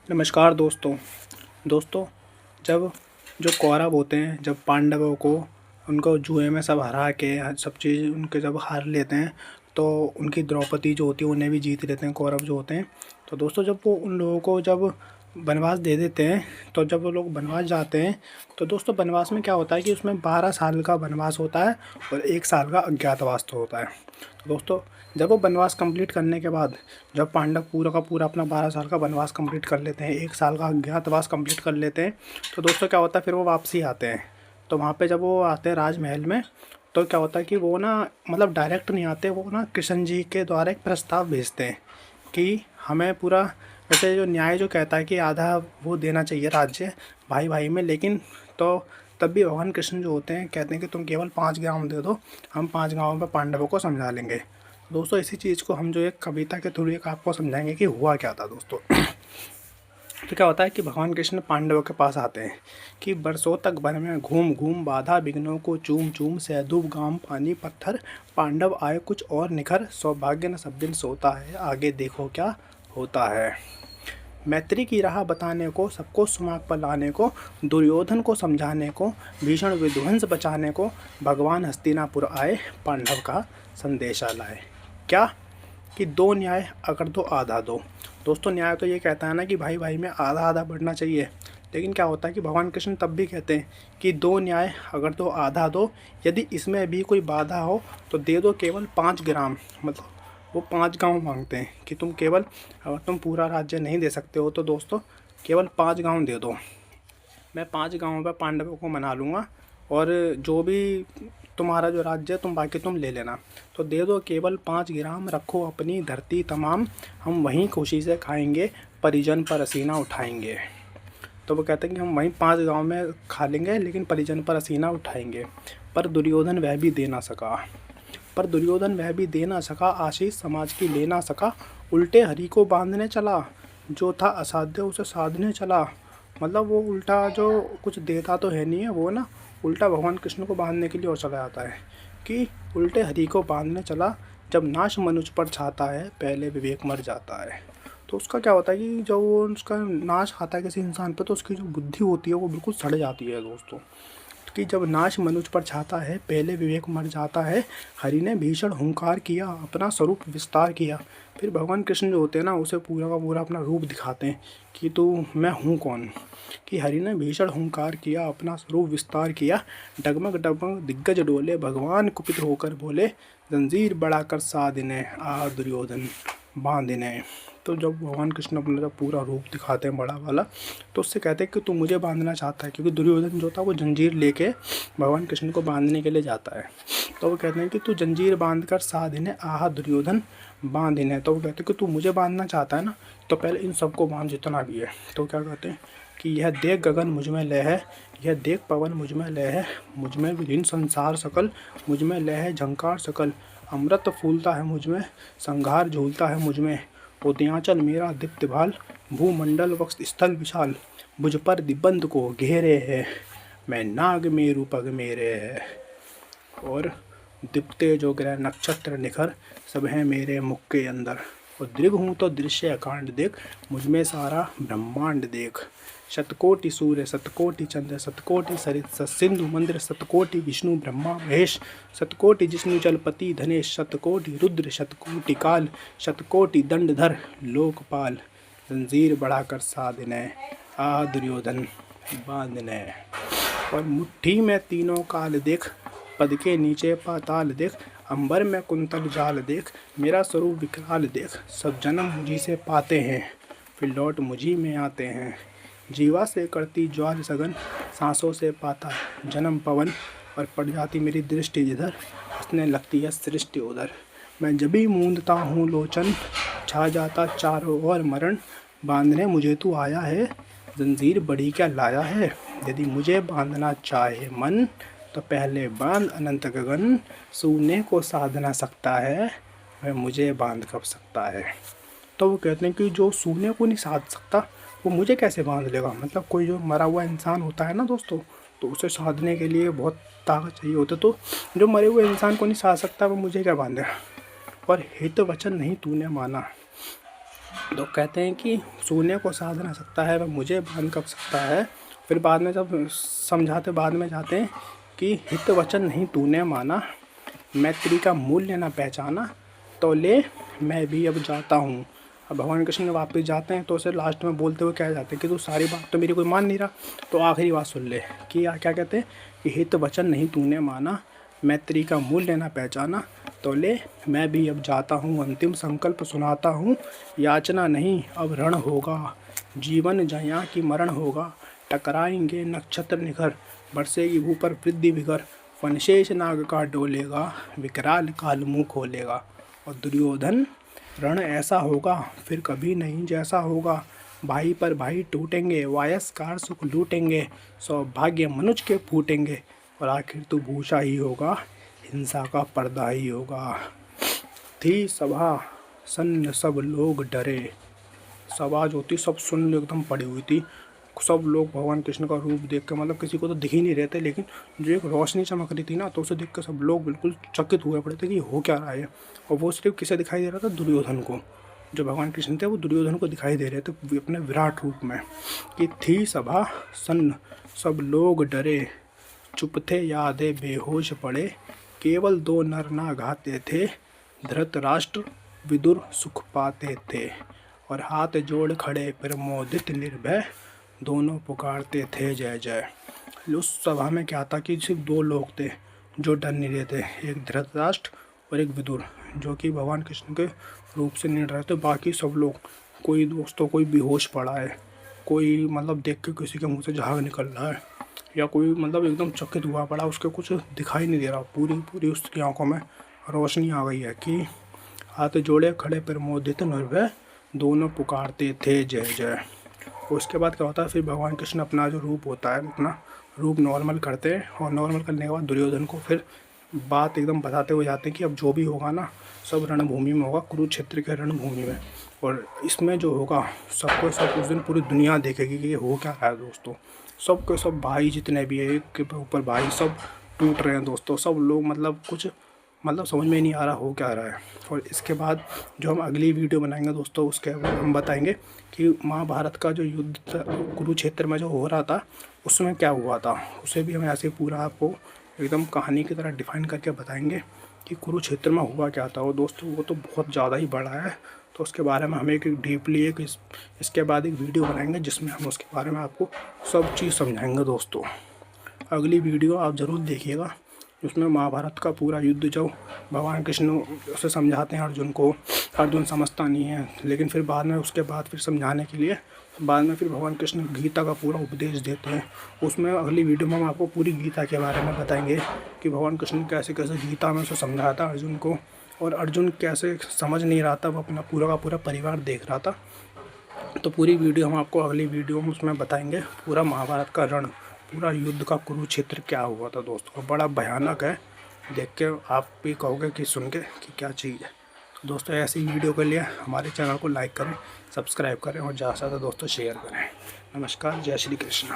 नमस्कार दोस्तों। दोस्तों, जब जो कौरव होते हैं, जब पांडवों को उनको जुए में सब हरा के सब चीज़ उनके जब हार लेते हैं, तो उनकी द्रौपदी जो होती है उन्हें भी जीत लेते हैं कौरव जो होते हैं। तो दोस्तों, जब वो उन लोगों को जब वनवास दे देते हैं, तो जब वो लोग वनवास जाते हैं, तो दोस्तों वनवास में क्या होता है कि उसमें 12 साल का वनवास होता है और 1 साल का अज्ञातवास तो होता है। तो दोस्तों, जब वो वनवास कंप्लीट करने के बाद जब पांडव पूरा का पूरा अपना 12 साल का वनवास कंप्लीट कर लेते हैं, 1 साल का अज्ञातवास कंप्लीट कर लेते हैं, तो दोस्तों क्या होता है, फिर वो वापसी आते हैं। तो वहाँ पे जब वो आते हैं राजमहल में, तो क्या होता है कि वो ना मतलब डायरेक्ट नहीं आते, वो ना कृष्ण जी के द्वारा एक प्रस्ताव भेजते हैं कि हमें पूरा, वैसे जो न्याय जो कहता है कि आधा वो देना चाहिए राज्य भाई भाई में, लेकिन तो तब भी भगवान कृष्ण जो होते हैं कहते हैं कि तुम केवल 5 गाँव दे दो, हम 5 गाँवों में पांडवों को समझा लेंगे। दोस्तों, इसी चीज़ को हम जो एक कविता के थ्रू एक आपको समझाएंगे कि हुआ क्या था दोस्तों। तो क्या होता है कि भगवान कृष्ण पांडवों के पास आते हैं कि बरसों तक वन में घूम घूम बाधा विघ्नों को चूम चूम सहदूब गाम पानी पत्थर पांडव आए कुछ और निखर सौभाग्य न सब दिन सोता है आगे देखो क्या होता है। मैत्री की राह बताने को सबको सुमाग पर लाने को दुर्योधन को समझाने को भीषण विध्वंस बचाने को भगवान हस्तिनापुर आए पांडव का संदेशा लाए। क्या कि दो न्याय अगर दो आधा दो। दोस्तों, न्याय तो ये कहता है ना कि भाई भाई में आधा आधा बढ़ना चाहिए, लेकिन क्या होता है कि भगवान कृष्ण तब भी कहते हैं कि दो न्याय अगर दो आधा दो, यदि इसमें भी कोई बाधा हो तो दे दो केवल 5 ग्राम। मतलब वो 5 गांव मांगते हैं कि तुम केवल, अगर तुम पूरा राज्य नहीं दे सकते हो तो दोस्तों केवल 5 गांव दे दो, मैं 5 गांवों पर पांडवों को मना लूँगा और जो भी तुम्हारा जो राज्य है तुम बाकी तुम ले लेना। तो दे दो केवल 5 ग्राम, रखो अपनी धरती तमाम, हम वहीं खुशी से खाएंगे परिजन पर असीना उठाएंगे। तो वो कहते हैं कि हम वहीं 5 गांव में खा लेंगे लेकिन परिजन पर असीना उठाएंगे। पर दुर्योधन वह भी दे ना सका, पर दुर्योधन वह भी दे ना सका, आशीष समाज की ले ना सका, उल्टे हरि को बांधने चला, जो था असाध्य उसे साधने चला। मतलब वो उल्टा जो कुछ देता तो है नहीं है, वो ना उल्टा भगवान कृष्ण को बांधने के लिए और चला जाता है कि उल्टे हरि को बांधने चला, जब नाश मनुष्य पर छाता है पहले विवेक मर जाता है। तो उसका क्या होता है कि जब वो उसका नाश आता है किसी इंसान पर, तो उसकी जो बुद्धि होती है वो बिल्कुल सड़ जाती है दोस्तों। कि जब नाश मनुष्य पर छाता है पहले विवेक मर जाता है, हरि ने भीषण हुंकार किया अपना स्वरूप विस्तार किया। फिर भगवान कृष्ण जो होते हैं ना उसे पूरा का पूरा अपना रूप दिखाते हैं कि तू मैं हूँ कौन। कि हरि ने भीषण हुंकार किया अपना स्वरूप विस्तार किया, डगमग डगमग दिग्गज डोले भगवान कुपित होकर बोले, जंजीर बढ़ाकर साधिने आ दुर्योधन बांधिने। तो जब भगवान कृष्ण अपना जब पूरा रूप दिखाते हैं बड़ा वाला, तो उससे कहते हैं कि तू मुझे बांधना चाहता है, क्योंकि दुर्योधन जो था वो जंजीर लेके भगवान कृष्ण को बांधने के लिए जाता है। तो वो कहते हैं कि तू जंजीर बांध कर साधिने आह दुर्योधन बांधिने। तो वो कहते हैं कि तू मुझे बांधना चाहता है ना, तो पहले इन सबको बांध जितना भी है। तो क्या कहते हैं कि यह देख गगन मुझ में लय है, यह देख पवन मुझ में लय है, मुझ में विलीन संसार सकल, मुझ में लय है झंकार सकल, अमृत फूलता है मुझ में, संघार झूलता है मुझ में, उदयांचल मेरा दीप्त भाल, भूमंडल वक्ष स्थल विशाल, मुझ पर दिबंध को घेरे है, मैं नाग मेरु पग मेरे है, और दिपते जो ग्रह नक्षत्र निखर, सब हैं मेरे मुख के अंदर, और दृग हूँ तो दृश्य अकांड देख, मुझ में सारा ब्रह्मांड देख, शतकोटि सूर्य शतकोटि चंद्र शतकोटि सरित सत्सिंधु मंद्र, शतकोटि विष्णु ब्रह्मा महेश, शतकोटि जिष्णु जलपति धनेश, शतकोटि रुद्र शतकोटि काल, शतकोटि दंडधर लोकपाल, जंजीर बढ़ाकर साधने आ दुर्योधन बांधने, और मुट्ठी में तीनों काल देख, पद के नीचे पाताल देख, अंबर में कुंतल जाल देख, मेरा स्वरूप विकराल देख, सब जन्म मुझी से पाते हैं फिर लौट मुझी में आते हैं, जीवा से करती ज्वाल सघन, सांसों से पाता जन्म पवन, और पड़ जाती मेरी दृष्टि जिधर, हंसने लगती है सृष्टि उधर, मैं जब भी मूंदता हूँ लोचन, छा जाता चारों ओर मरण, बांधने मुझे तू आया है, जंजीर बड़ी क्या लाया है, यदि मुझे बांधना चाहे मन, तो पहले बांध अनंत गगन, सूने को साध ना सकता है, वह मुझे बांध कब सकता है। तो वो कहते हैं कि जो सूने को नहीं साध सकता वो मुझे कैसे बांध लेगा। मतलब कोई जो मरा हुआ इंसान होता है ना दोस्तों, तो उसे साधने के लिए बहुत ताकत चाहिए होती है, तो जो मरे हुए इंसान को नहीं साध सकता वो मुझे क्या बांधेगा। और हित वचन नहीं तूने माना, तो कहते हैं कि शून्य को साध न सकता है वह मुझे बांध कब सकता है। फिर बाद में जब समझाते बाद में जाते हैं कि हित वचन नहीं तूने माना, मैत्री का मूल्य न पहचाना, तो ले मैं भी अब जाता हूँ। अब भगवान कृष्ण वापस जाते हैं तो उसे लास्ट में बोलते हुए क्या जाते हैं कि तू सारी बात तो मेरी कोई मान नहीं रहा, तो आखिरी बात सुन ले कि क्या कहते हैं कि हित वचन नहीं तूने माना, मैत्री का मूल्य न पहचाना, तो ले मैं भी अब जाता हूँ। अंतिम संकल्प सुनाता हूँ, याचना नहीं अब रण होगा, जीवन जया की मरण होगा। टकराएंगे नक्षत्र निखर, बरसेगी भू पर वृद्धि विगर, फनशेष नाग का डोलेगा, विकराल काल मुँह खोलेगा। और दुर्योधन रण ऐसा होगा फिर कभी नहीं जैसा होगा, भाई पर भाई टूटेंगे, वायस्कार सुख लूटेंगे, सौभाग्य मनुज के फूटेंगे, और आखिर तो भूषा ही होगा, हिंसा का पर्दा ही होगा। थी सभा सन्न सब लोग डरे, सभा जो थी सब सुन एकदम पड़ी हुई थी। सब लोग भगवान कृष्ण का रूप देख के मतलब किसी को तो दिख ही नहीं रहे थे, लेकिन जो एक रोशनी चमक रही थी ना, तो उसे देख कर सब लोग बिल्कुल चकित हुए पड़े थे कि हो क्या रहा है। और वो सिर्फ किसे दिखाई दे रहा था, दुर्योधन को। जो भगवान कृष्ण थे वो दुर्योधन को दिखाई दे रहे थे अपने विराट रूप में। कि थी सभा सन्न सब लोग डरे, चुप थे यादे बेहोश पड़े, केवल दो नर ना घाते थे, धृतराष्ट्र विदुर सुख पाते थे। और हाथ जोड़ खड़े प्रमोदित निर्भय, दोनों पुकारते थे जय जय। उस सभा में क्या था कि सिर्फ दो लोग थे जो डर नहीं रहे थे, एक धृतराष्ट्र और एक विदुर, जो कि भगवान कृष्ण के रूप से नहीं डर रहे थे। बाकी सब लोग, कोई दोस्तों कोई बेहोश पड़ा है, कोई मतलब देख के किसी के मुंह से झाग निकल रहा है, या कोई मतलब एकदम चकित हुआ पड़ा, उसके कुछ दिखाई नहीं दे रहा, पूरी उसकी आंखों में रोशनी आ गई है। कि हाथ जोड़े खड़े प्रमोदित निर्भय, दोनों पुकारते थे जय जय। उसके बाद क्या होता है, फिर भगवान कृष्ण अपना जो रूप होता है अपना रूप नॉर्मल करते हैं, और नॉर्मल करने के बाद दुर्योधन को फिर बात एकदम बताते हुए जाते हैं कि अब जो भी होगा ना सब रणभूमि में होगा, कुरुक्षेत्र के रणभूमि में। और इसमें जो होगा सबको सब उस दिन पूरी दुनिया देखेगी कि ये हो क्या रहा है दोस्तों। सबके सब भाई जितने भी है, एक के ऊपर भाई सब टूट रहे हैं दोस्तों। सब लोग मतलब कुछ मतलब समझ में नहीं आ रहा हो क्या रहा है। और इसके बाद जो हम अगली वीडियो बनाएंगे दोस्तों, उसके हम बताएंगे कि महाभारत का जो युद्ध कुरुक्षेत्र में जो हो रहा था उसमें क्या हुआ था। उसे भी हम ऐसे पूरा आपको एकदम कहानी की तरह डिफाइन करके बताएंगे कि कुरुक्षेत्र में हुआ क्या था। और दोस्तों वो तो बहुत ज़्यादा ही बड़ा है, तो उसके बारे में हम एक डीपली इसके बाद एक वीडियो बनाएंगे जिसमें हम उसके बारे में आपको सब चीज़ समझाएंगे दोस्तों। अगली वीडियो आप ज़रूर देखिएगा, उसमें महाभारत का पूरा युद्ध जो भगवान कृष्ण उसे समझाते हैं अर्जुन को। अर्जुन समझता नहीं है, लेकिन फिर बाद में उसके बाद फिर समझाने के लिए बाद में फिर भगवान कृष्ण गीता का पूरा उपदेश देते हैं। उसमें अगली वीडियो में हम आपको पूरी गीता के बारे में बताएंगे कि भगवान कृष्ण कैसे कैसे गीता में उसे समझाया था अर्जुन को, और अर्जुन कैसे समझ नहीं रहा था, वो अपना पूरा का पूरा परिवार देख रहा था। तो पूरी वीडियो हम आपको अगली वीडियो में उसमें बताएंगे, पूरा महाभारत का रण, पूरा युद्ध का कुरुक्षेत्र क्या हुआ था दोस्तों। बड़ा भयानक है, देख के आप भी कहोगे कि सुन के कि क्या चीज़ है। तो दोस्तों ऐसी वीडियो के लिए हमारे चैनल को लाइक करें, सब्सक्राइब करें और ज़्यादा से ज़्यादा दोस्तों शेयर करें। नमस्कार, जय श्री कृष्ण।